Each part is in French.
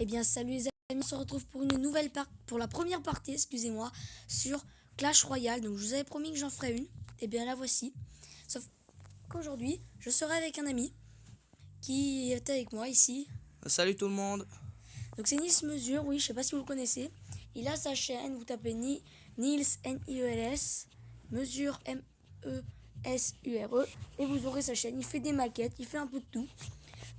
Eh bien salut les amis, on se retrouve pour une nouvelle pour la première partie, excusez-moi, sur Clash Royale. Donc je vous avais promis que j'en ferais une, et bien la voici. Sauf qu'aujourd'hui, je serai avec un ami qui est avec moi ici. Salut tout le monde. Donc c'est Nils Mesure, oui, je sais pas si vous le connaissez. Il a sa chaîne, vous tapez Nils N-I-E-L-S, Mesure M-E-S-U-R-E, et vous aurez sa chaîne. Il fait des maquettes, il fait un peu de tout.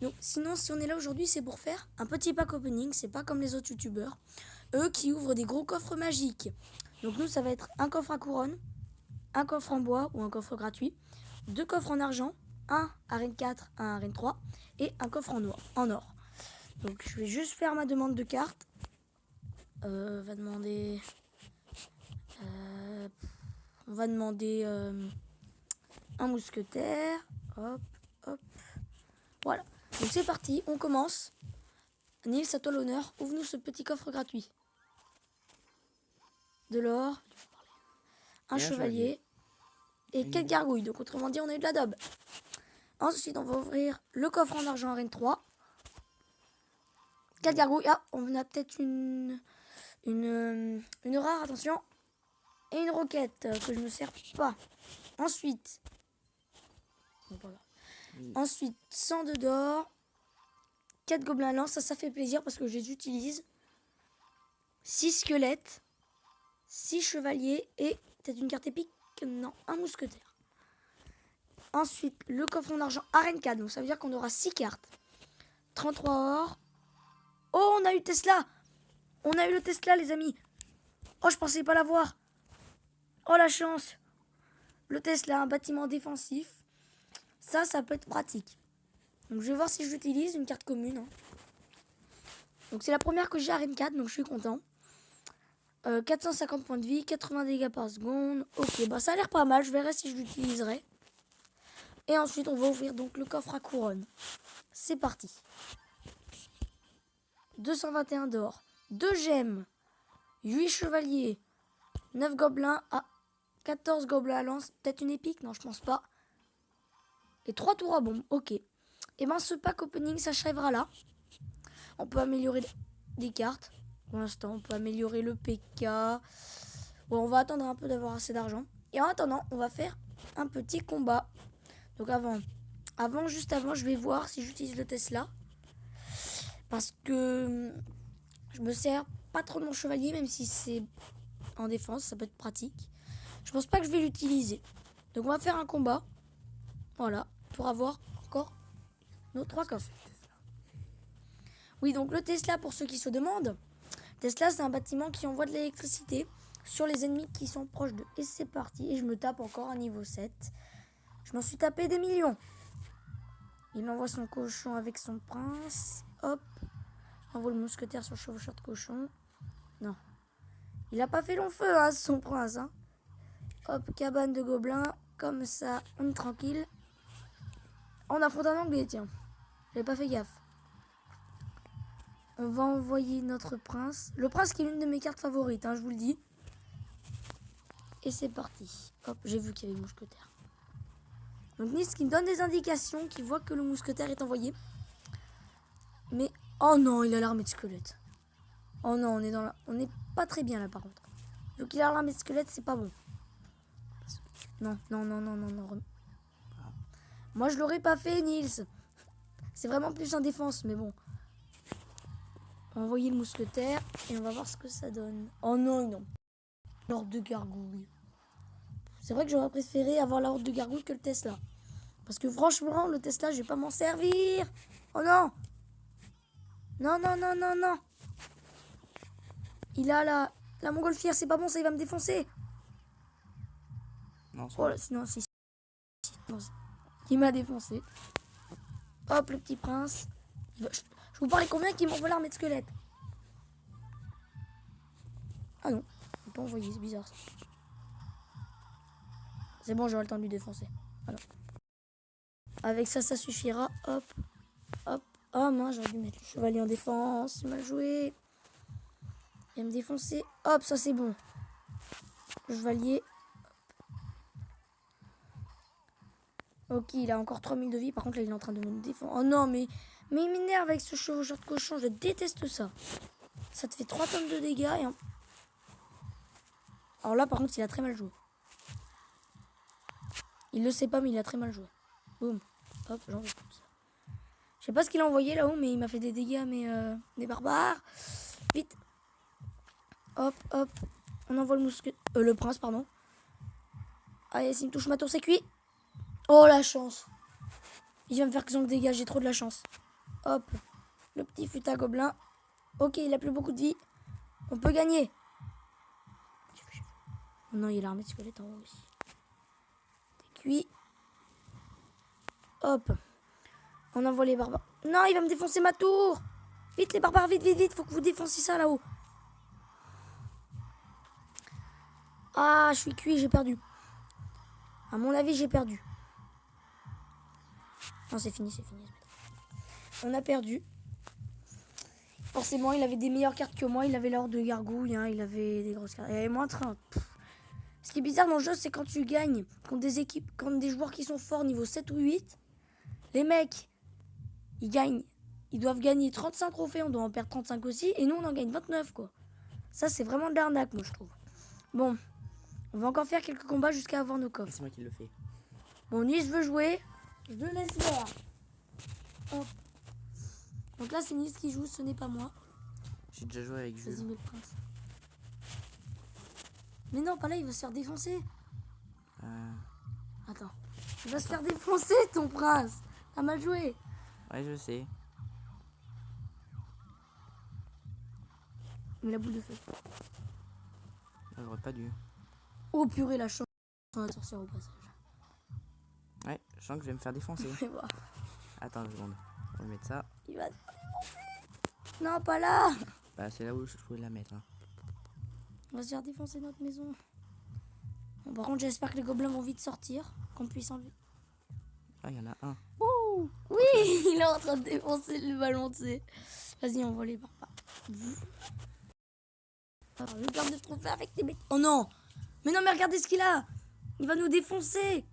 Donc sinon, si on est là aujourd'hui, c'est pour faire un petit pack opening. C'est pas comme les autres youtubeurs, eux qui ouvrent des gros coffres magiques. Donc nous, ça va être un coffre à couronne, un coffre en bois ou un coffre gratuit, deux coffres en argent, un arène 4, un arène 3 et un coffre en or. Donc je vais juste faire ma demande de carte. On va demander un mousquetaire. Hop, hop. Voilà. Donc c'est parti, on commence. Nils, à toi l'honneur. Ouvre-nous ce petit coffre gratuit. De l'or, un chevalier et 4 gargouilles. Donc autrement dit, on a eu de la daube. Ensuite, on va ouvrir le coffre en argent arène 3. 4 gargouilles. Ah, on a peut-être une rare, attention. Et une roquette que je ne sers pas. Ensuite, 102 d'or. 4 gobelins lance, ça fait plaisir parce que je les utilise. 6 squelettes. 6 chevaliers et peut-être une carte épique. Non, un mousquetaire. Ensuite, le coffre en argent arène 4. Donc ça veut dire qu'on aura 6 cartes. 33 or. Oh, on a eu Tesla. On a eu le Tesla, les amis. Oh, je pensais pas l'avoir. Oh, la chance. Le Tesla, un bâtiment défensif. Ça peut être pratique. Donc je vais voir si je l'utilise, une carte commune. Hein. Donc c'est la première que j'ai arène 4, donc je suis content. 450 points de vie, 80 dégâts par seconde. Ok, bah ça a l'air pas mal, je verrai si je l'utiliserai. Et ensuite, on va ouvrir donc le coffre à couronne. C'est parti. 221 d'or, 2 gemmes, 8 chevaliers, 9 gobelins, 14 gobelins à lance. Peut-être une épique? Non, je pense pas. Et 3 tours à bombe, ok. Et ben ce pack opening s'achèvera là. On peut améliorer des cartes. Pour l'instant, on peut améliorer le PK. Bon, on va attendre un peu d'avoir assez d'argent. Et en attendant, on va faire un petit combat. Donc juste avant, je vais voir si j'utilise le Tesla. Parce que je me sers pas trop de mon chevalier, même si c'est en défense, ça peut être pratique. Je pense pas que je vais l'utiliser. Donc on va faire un combat. Voilà, pour avoir encore nos 3 coffres. Oui, donc le Tesla, pour ceux qui se demandent, Tesla, c'est un bâtiment qui envoie de l'électricité sur les ennemis qui sont proches d'eux. Et c'est parti. Et je me tape encore un niveau 7. Je m'en suis tapé des millions. Il envoie son cochon avec son prince. Hop. Envoie le mousquetaire sur le chevaucheur de cochon. Non. Il a pas fait long feu, hein, son prince. Hein. Hop, cabane de gobelins. Comme ça, on est tranquille. On affronte un anglais, tiens. J'avais pas fait gaffe. On va envoyer notre prince. Le prince qui est l'une de mes cartes favorites, hein, je vous le dis. Et c'est parti. Hop, j'ai vu qu'il y avait le mousquetaire. Donc Nils qui me donne des indications, qui voit que le mousquetaire est envoyé. Mais, oh non, il a l'armée de squelettes. Oh non, on est pas très bien là par contre. Donc il a l'armée de squelettes, c'est pas bon. Non. Moi je l'aurais pas fait, Nils. C'est vraiment plus en défense, mais bon. On va envoyer le mousquetaire et on va voir ce que ça donne. Oh non. L'horde de gargouilles. C'est vrai que j'aurais préféré avoir la horde de gargouilles que le Tesla. Parce que franchement, le Tesla, je vais pas m'en servir. Oh non. Non. Il a la montgolfière, c'est pas bon, ça il va me défoncer. Non, Oh, sinon, si. Non, il m'a défoncé. Hop, le petit prince. Je vous parlais combien qu'il m'envoie l'armée de squelette. Ah non, il m'a pas envoyé, c'est bizarre ça. C'est bon, j'aurai le temps de lui défoncer. Alors. Avec ça suffira. Hop. Oh mince, j'aurais dû mettre le chevalier en défense. Il m'a joué. Il va me défoncer. Hop, ça c'est bon. Le chevalier. Ok, il a encore 3000 de vie. Par contre, là, il est en train de me défendre. Oh non, mais Mais il m'énerve avec ce chevaucheur de cochon. Je déteste ça. Ça te fait 3 tonnes de dégâts. Alors là, par contre, il a très mal joué. Il le sait pas, mais il a très mal joué. Boum. Hop, j'en veux plus. Je sais pas ce qu'il a envoyé là-haut, mais il m'a fait des dégâts, mais des barbares. Vite. Hop, hop. On envoie le prince, pardon. Allez, s'il me touche ma tour, c'est cuit. Oh, la chance. Il va me faire que de dégâts, j'ai trop de la chance. Hop. Le petit futa gobelin. Ok, il a plus beaucoup de vie. On peut gagner. Oh non, il y a l'armée de squelettes en haut aussi. C'est cuit. Hop. On envoie les barbares. Non, il va me défoncer ma tour. Vite, les barbares, vite, vite, vite. Faut que vous défonciez ça là-haut. Ah, je suis cuit, j'ai perdu. À mon avis, j'ai perdu. Non, c'est fini, c'est fini. On a perdu. Forcément, il avait des meilleures cartes que moi. Il avait l'ordre de gargouille, hein. Il avait des grosses cartes. Il avait moins 30. Ce qui est bizarre dans le jeu, c'est quand tu gagnes contre des équipes, contre des joueurs qui sont forts niveau 7 ou 8. Les mecs, ils gagnent. Ils doivent gagner 35 trophées, on doit en perdre 35 aussi. Et nous, on en gagne 29, quoi. Ça, c'est vraiment de l'arnaque, moi, je trouve. Bon, on va encore faire quelques combats jusqu'à avoir nos coffres. C'est moi qui le fais. Bon, Nice veut jouer. Je le laisse faire. Hop. Donc là, c'est Nice qui joue, ce n'est pas moi. J'ai déjà joué avec Vas-y, Jules. mets le prince. Mais non, pas là, il va se faire défoncer. Attends. Il va se faire défoncer, ton prince. T'as mal joué. Ouais, je sais. Mais la boule de feu. J'aurais pas dû. Oh purée, la chance. On va sortir au passage. Ouais, je sens que je vais me faire défoncer. Fais voir. Attends une seconde. On va mettre ça. Il va se faire défoncer. Non, pas là. Bah, c'est là où je pouvais la mettre. Hein. On va se faire défoncer notre maison. Bon, par contre, j'espère que les gobelins vont vite sortir. Qu'on puisse enlever. Ah, il y en a un. Ouh. Oui, il est en train de défoncer le ballon, tu sais. Vas-y, on va les barbares. Alors, le garde de trophée avec des bêtes. Oh non. Mais non, mais regardez ce qu'il a. Il va nous défoncer.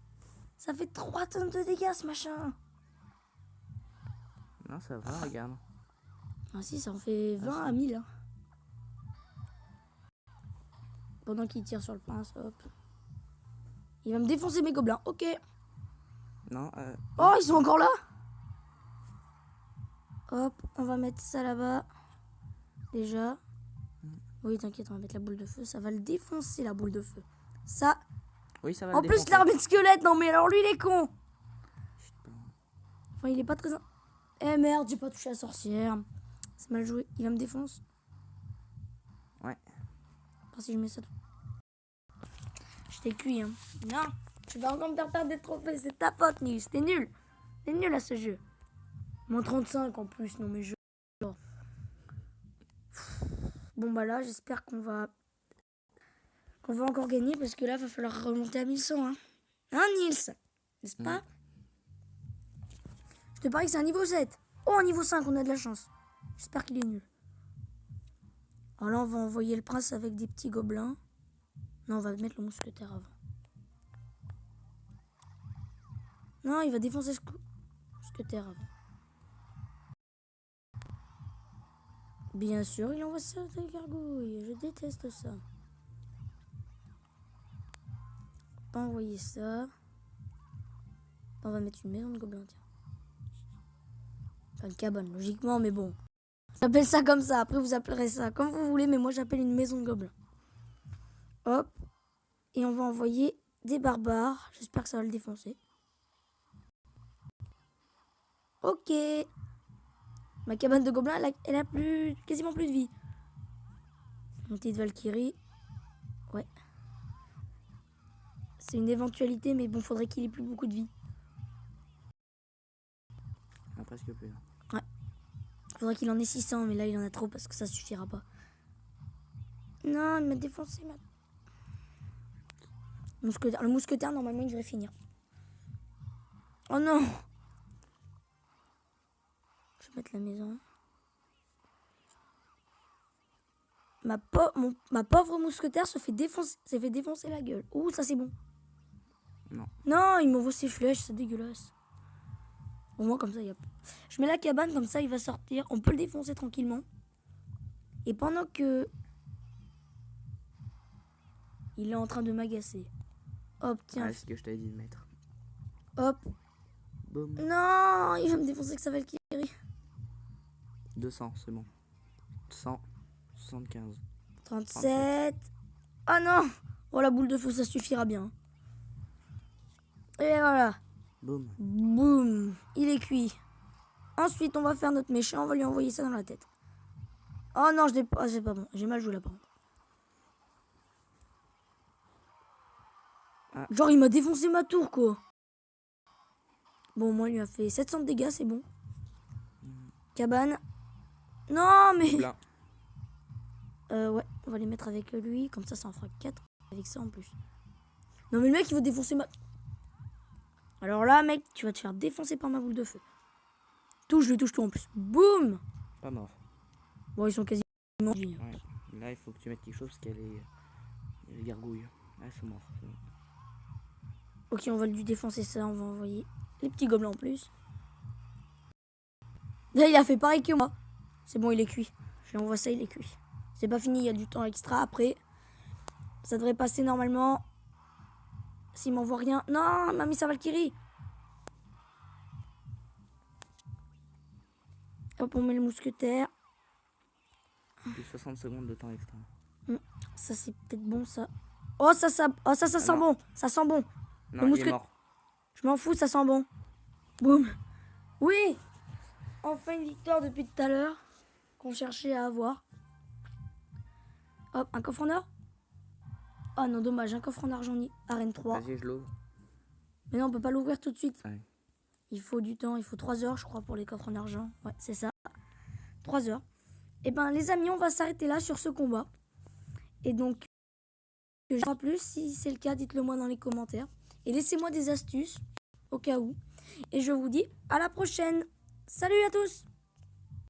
Ça fait 3 tonnes de dégâts, ce machin. Non, ça va, regarde. Ah si, ça en fait 20 à 1000. Hein. Pendant qu'il tire sur le prince, hop. Il va me défoncer mes gobelins, ok. Non, Oh, ils sont encore là. Hop, on va mettre ça là-bas. Déjà. Oui, t'inquiète, on va mettre la boule de feu. Ça va le défoncer, la boule de feu. Ça. oui, ça va. En le plus, défoncer. l'armée de squelettes, non mais alors lui, il est con. Putain. Enfin, il est pas très... Eh merde, j'ai pas touché la sorcière. C'est mal joué. Il va me défoncer. Ouais. Enfin, si je mets ça... Je t'ai cuit, hein. Non, tu vas encore me faire perdre des trophées. C'est ta faute, Nils. T'es nul. T'es nul à ce jeu. Moins 35 en plus, non mais je... Bon bah là, j'espère qu'on va encore gagner parce que là, va falloir remonter à 1100. Hein, Nils? N'est-ce pas? Je te parie que c'est un niveau 7. Oh, un niveau 5, on a de la chance. J'espère qu'il est nul. Alors là, on va envoyer le prince avec des petits gobelins. Non, on va mettre le mousquetaire avant. Non, il va défoncer ce mousquetaire avant. Bien sûr, il envoie ça avec gargouille. Je déteste ça. Pas envoyer ça. On va mettre une maison de gobelins, tiens. Enfin, une cabane, logiquement, mais bon. J'appelle ça comme ça. Après, vous appellerez ça comme vous voulez, mais moi, j'appelle une maison de gobelins. Hop. Et on va envoyer des barbares. J'espère que ça va le défoncer. Ok. Ma cabane de gobelins, elle a quasiment plus de vie. Une petite Valkyrie. Ouais. C'est une éventualité, mais bon, faudrait qu'il ait plus beaucoup de vie. Ah, presque plus. Ouais. Faudrait qu'il en ait 600, mais là, il en a trop parce que ça suffira pas. Non, il m'a défoncé, le mousquetaire, normalement, il devrait finir. Oh non! Je vais mettre la maison. Ma pauvre mousquetaire s'est fait défoncer la gueule. Ouh, ça c'est bon. Non. Non, il m'envoie ses flèches, c'est dégueulasse. Au moins comme ça, je mets la cabane, comme ça il va sortir. On peut le défoncer tranquillement. Et pendant que il est en train de m'agacer. Hop, tiens. Ah, c'est ce que je t'avais dit de mettre. Hop. Boum. Non, il va me défoncer avec sa Valkyrie. 200, c'est bon. 100, 75. 37. Ah non. Oh, la boule de feu, ça suffira bien. Et voilà. Boum. Boum. Il est cuit. Ensuite, on va faire notre méchant. On va lui envoyer ça dans la tête. Oh non, c'est pas bon. J'ai mal joué là, par contre. Ah. Genre, il m'a défoncé ma tour, quoi. Bon, moi, il lui a fait 700 de dégâts, c'est bon. Cabane. Non, mais... Gobelin. Ouais, on va les mettre avec lui. Comme ça en fera 4 avec ça en plus. Non, mais le mec, il veut défoncer ma... Alors là, mec, tu vas te faire défoncer par ma boule de feu. Touche-le, touche-toi en plus. Boum. Pas mort. Bon, ils sont quasiment... Ouais. Là, il faut que tu mettes quelque chose parce qu'elle est... Les gargouilles. Là, elles sont mortes. Ok, on va lui défoncer ça. On va envoyer les petits gobelins en plus. Là, il a fait pareil que moi. C'est bon, il est cuit. Je lui envoie ça, il est cuit. C'est pas fini, il y a du temps extra. Après, ça devrait passer normalement. S'il m'envoie rien... Non, il m'a mis sa Valkyrie. Hop, on met le mousquetaire. Plus 60 secondes de temps extra. Ça, c'est peut-être bon, ça. Oh, ça sent non. bon. Ça sent bon. Non, il est mort. Je m'en fous, ça sent bon. Boum. Oui. Enfin une victoire depuis tout à l'heure. Qu'on cherchait à avoir. Hop, un coffre en or. Oh non, dommage, un coffre en argent arène 3. Vas-y, je l'ouvre. Mais non, on peut pas l'ouvrir tout de suite. Ouais. Il faut du temps, il faut 3 heures, je crois, pour les coffres en argent. Ouais, c'est ça. 3 heures. Et ben, les amis, on va s'arrêter là sur ce combat. Et donc, je ne sais pas plus. Si c'est le cas, dites-le moi dans les commentaires. Et laissez-moi des astuces, au cas où. Et je vous dis à la prochaine. Salut à tous!